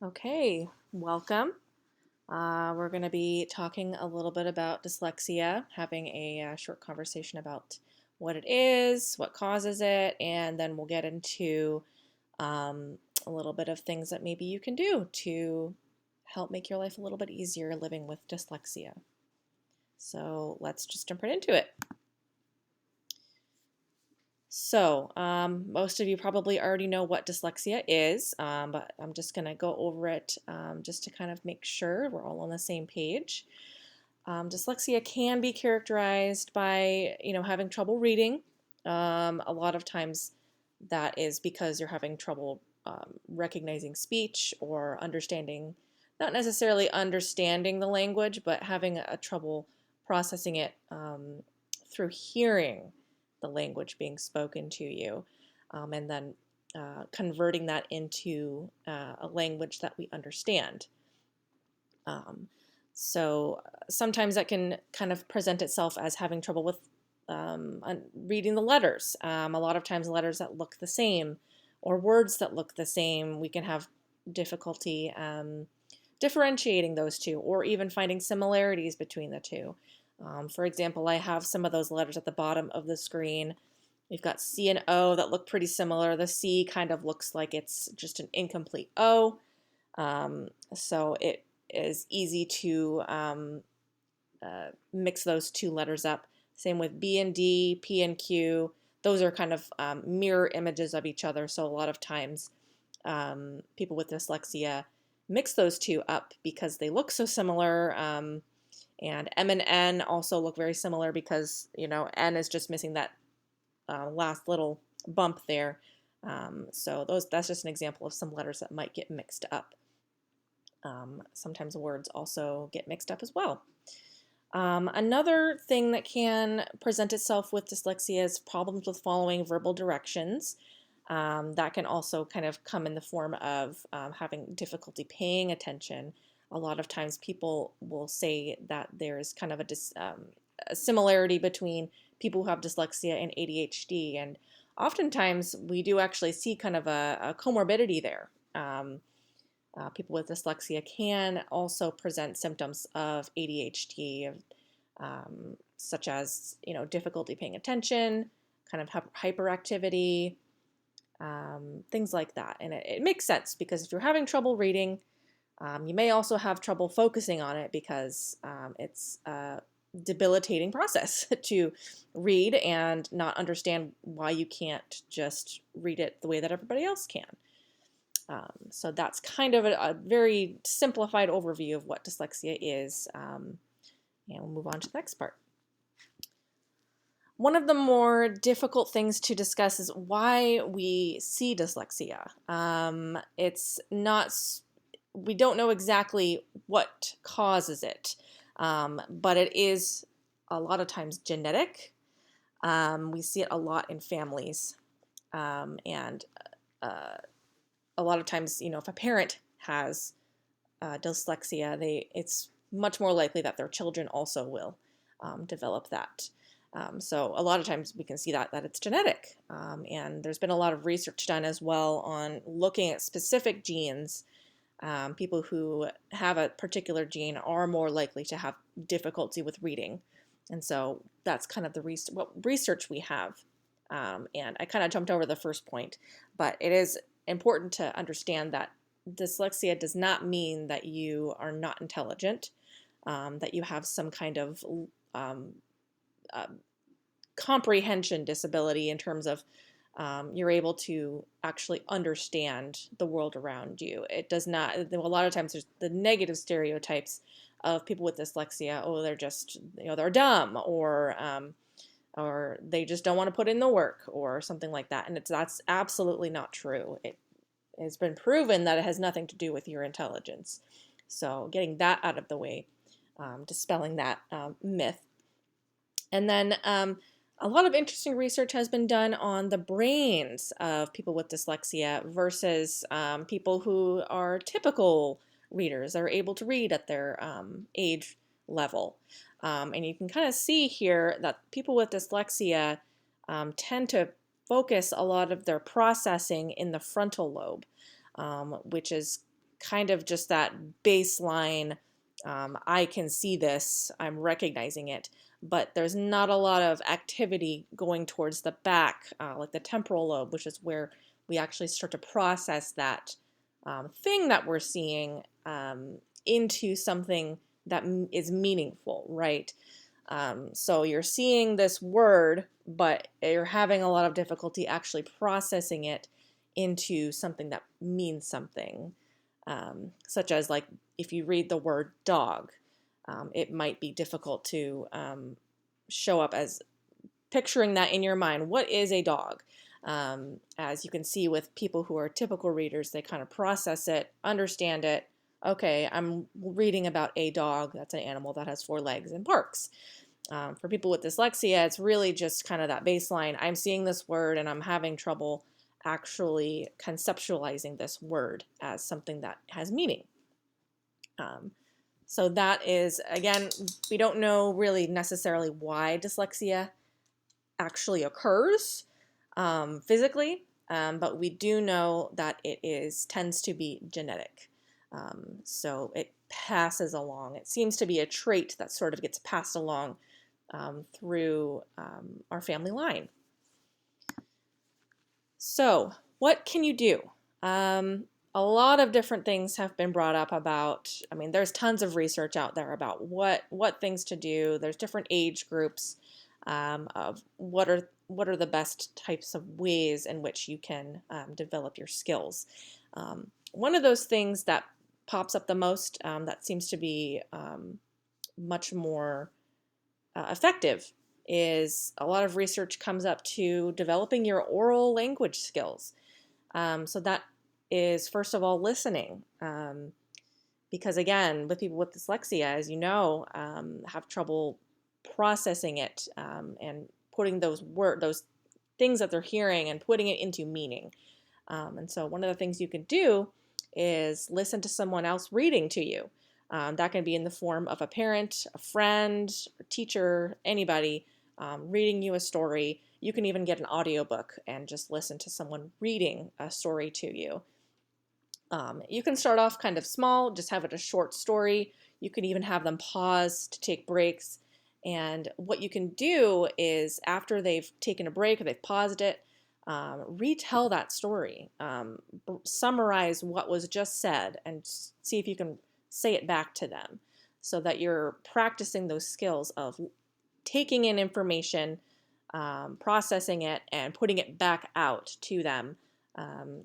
Okay, welcome. We're going to be talking a little bit about dyslexia, having a short conversation about what it is, what causes it, and then we'll get into um, a little bit of things that maybe you can do to help make your life a little bit easier living with dyslexia. So let's just jump right into it. So, most of you probably already know what dyslexia is, but I'm just going to go over it just to kind of make sure we're all on the same page. Dyslexia can be characterized by, having trouble reading. A lot of times that is because you're having trouble recognizing speech or understanding, not necessarily understanding the language, but having a trouble processing it through hearing the language being spoken to you, and then converting that into a language that we understand. Um, so sometimes that can kind of present itself as having trouble with reading the letters. A lot of times, letters that look the same or words that look the same, we can have difficulty differentiating those two or even finding similarities between the two. For example, I have some of those letters at the bottom of the screen. We've got C and O that look pretty similar. The C kind of looks like it's just an incomplete O. So it is easy to mix those two letters up. Same with B and D, P and Q. Those are kind of mirror images of each other. So a lot of times people with dyslexia mix those two up because they look so similar. And M and N also look very similar because, N is just missing that last little bump there. So that's just an example of some letters that might get mixed up. Sometimes words also get mixed up as well. Another thing that can present itself with dyslexia is problems with following verbal directions. That can also kind of come in the form of having difficulty paying attention. A lot of times people will say that there's kind of a similarity between people who have dyslexia and ADHD, and oftentimes we do actually see kind of a comorbidity there. People with dyslexia can also present symptoms of ADHD, such as difficulty paying attention, kind of hyperactivity, things like that. And it makes sense because if you're having trouble reading, you may also have trouble focusing on it because it's a debilitating process to read and not understand why you can't just read it the way that everybody else can. So that's kind of a very simplified overview of what dyslexia is. And we'll move on to the next part. One of the more difficult things to discuss is why we see dyslexia. It's not, we don't know exactly what causes it, but it is a lot of times genetic. We see it a lot in families, and a lot of times, if a parent has dyslexia, it's much more likely that their children also will develop that. So a lot of times we can see that it's genetic, and there's been a lot of research done as well on looking at specific genes. People who have a particular gene are more likely to have difficulty with reading, and so that's kind of what research we have. And I kind of jumped over the first point, but it is important to understand that dyslexia does not mean that you are not intelligent, that you have some kind of uh, comprehension disability in terms of you're able to actually understand the world around you. It does not, a lot of times there's the negative stereotypes of people with dyslexia. Oh, they're just, they're dumb, or they just don't want to put in the work or something like that. And that's absolutely not true. It has been proven that it has nothing to do with your intelligence. So getting that out of the way, dispelling that myth. And then a lot of interesting research has been done on the brains of people with dyslexia versus people who are typical readers, that are able to read at their age level. And you can kind of see here that people with dyslexia tend to focus a lot of their processing in the frontal lobe, which is kind of just that baseline. I can see this, I'm recognizing it, but there's not a lot of activity going towards the back, like the temporal lobe, which is where we actually start to process that thing that we're seeing into something that is meaningful, right? So you're seeing this word, but you're having a lot of difficulty actually processing it into something that means something, such as like if you read the word dog, it might be difficult to show up as picturing that in your mind. What is a dog? As you can see with people who are typical readers, they kind of process it, understand it. Okay, I'm reading about a dog. That's an animal that has 4 legs and barks. For people with dyslexia, it's really just kind of that baseline. I'm seeing this word and I'm having trouble actually conceptualizing this word as something that has meaning. So that is, again, we don't know really necessarily why dyslexia actually occurs physically, but we do know that it tends to be genetic. So it passes along. It seems to be a trait that sort of gets passed along through our family line. So what can you do? A lot of different things have been brought up about, I mean, there's tons of research out there about what things to do. There's different age groups of what are the best types of ways in which you can develop your skills. One of those things that pops up the most that seems to be much more effective is a lot of research comes up to developing your oral language skills. So that is, first of all, listening. Because again, with people with dyslexia, as you know, have trouble processing it and putting those things that they're hearing and putting it into meaning. And so one of the things you can do is listen to someone else reading to you. That can be in the form of a parent, a friend, a teacher, anybody reading you a story. You can even get an audiobook and just listen to someone reading a story to you. You can start off kind of small, just have it a short story. You can even have them pause to take breaks. And what you can do is after they've taken a break or they've paused it, retell that story, summarize what was just said, and see if you can say it back to them so that you're practicing those skills of taking in information, processing it, and putting it back out to them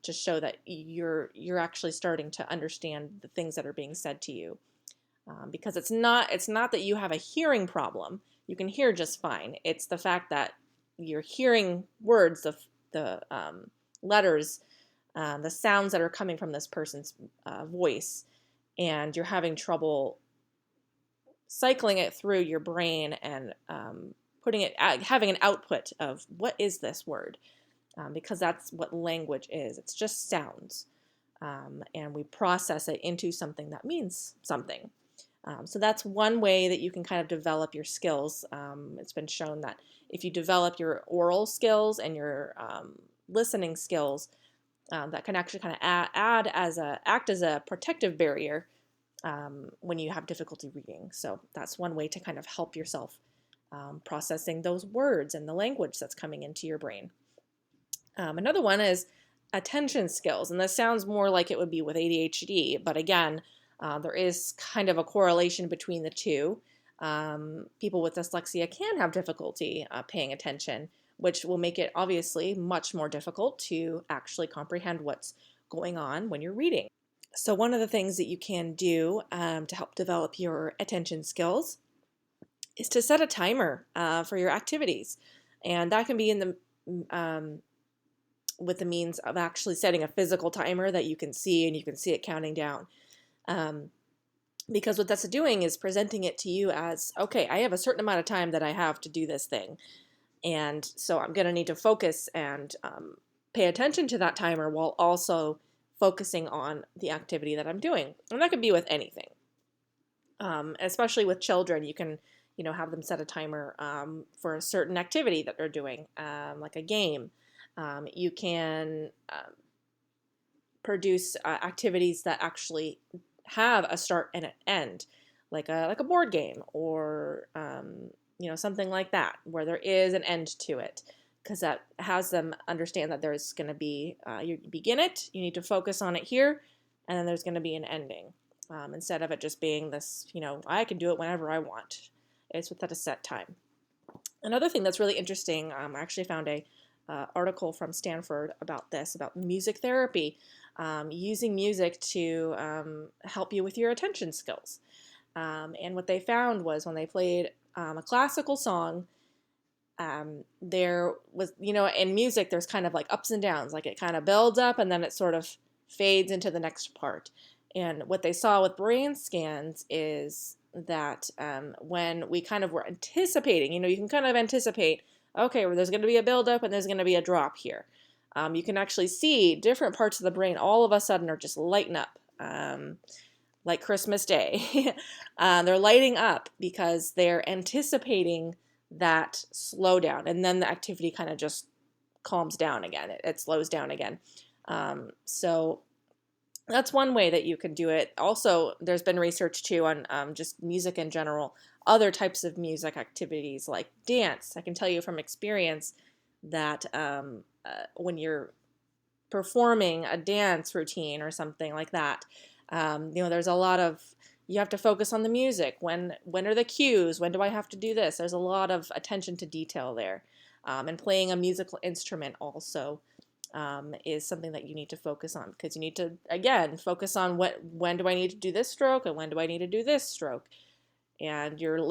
to show that you're actually starting to understand the things that are being said to you. Because it's not that you have a hearing problem. You can hear just fine. It's the fact that you're hearing words, the letters, the sounds that are coming from this person's voice, and you're having trouble cycling it through your brain and having an output of what is this word, because that's what language is. It's just sounds, and we process it into something that means something. So that's one way that you can kind of develop your skills. It's been shown that if you develop your oral skills and your listening skills, that can actually kind of act as a protective barrier when you have difficulty reading. So that's one way to kind of help yourself processing those words and the language that's coming into your brain. Another one is attention skills, and this sounds more like it would be with ADHD, but again, there is kind of a correlation between the two. People with dyslexia can have difficulty paying attention, which will make it obviously much more difficult to actually comprehend what's going on when you're reading. So one of the things that you can do to help develop your attention skills is to set a timer for your activities. And that can be in the with the means of actually setting a physical timer that you can see, and you can see it counting down. Because what that's doing is presenting it to you as, okay, I have a certain amount of time that I have to do this thing. And so I'm going to need to focus and pay attention to that timer while also focusing on the activity that I'm doing. And that could be with anything. Especially with children, you can, have them set a timer for a certain activity that they're doing, like a game. You can produce activities that actually have a start and an end, like a board game or something like that, where there is an end to it, because that has them understand that there's going to be you begin it, you need to focus on it here, and then there's going to be an ending, instead of it just being this, I can do it whenever I want. It's within a set time. Another thing that's really interesting, I actually found a article from Stanford about this, about music therapy, using music to help you with your attention skills. And what they found was when they played a classical song, there was, in music, there's kind of like ups and downs, like it kind of builds up and then it sort of fades into the next part. And what they saw with brain scans is that when we kind of were anticipating, you can kind of anticipate, okay, well, there's going to be a buildup and there's going to be a drop here. You can actually see different parts of the brain all of a sudden are just lighting up, like Christmas Day. They're lighting up because they're anticipating that slowdown, and then the activity kind of just calms down again. It slows down again. So that's one way that you can do it. Also, there's been research too on just music in general, other types of music activities like dance. I can tell you from experience that when you're performing a dance routine or something like that, there's a lot of, you have to focus on the music. When are the cues? When do I have to do this? There's a lot of attention to detail there. And playing a musical instrument also is something that you need to focus on, because you need to, again, focus on when do I need to do this stroke and when do I need to do this stroke. And you're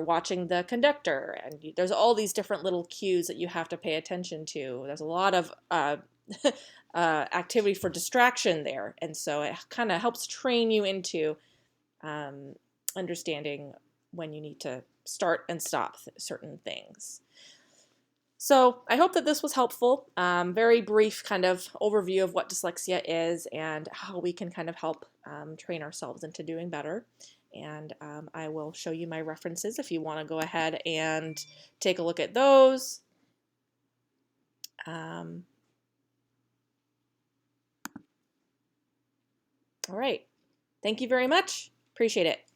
watching the conductor, and there's all these different little cues that you have to pay attention to. There's a lot of activity for distraction there, and so it kind of helps train you into understanding when you need to start and stop certain things. So I hope that this was helpful. Very brief kind of overview of what dyslexia is and how we can kind of help train ourselves into doing better. And I will show you my references if you want to go ahead and take a look at those. All right. Thank you very much. Appreciate it.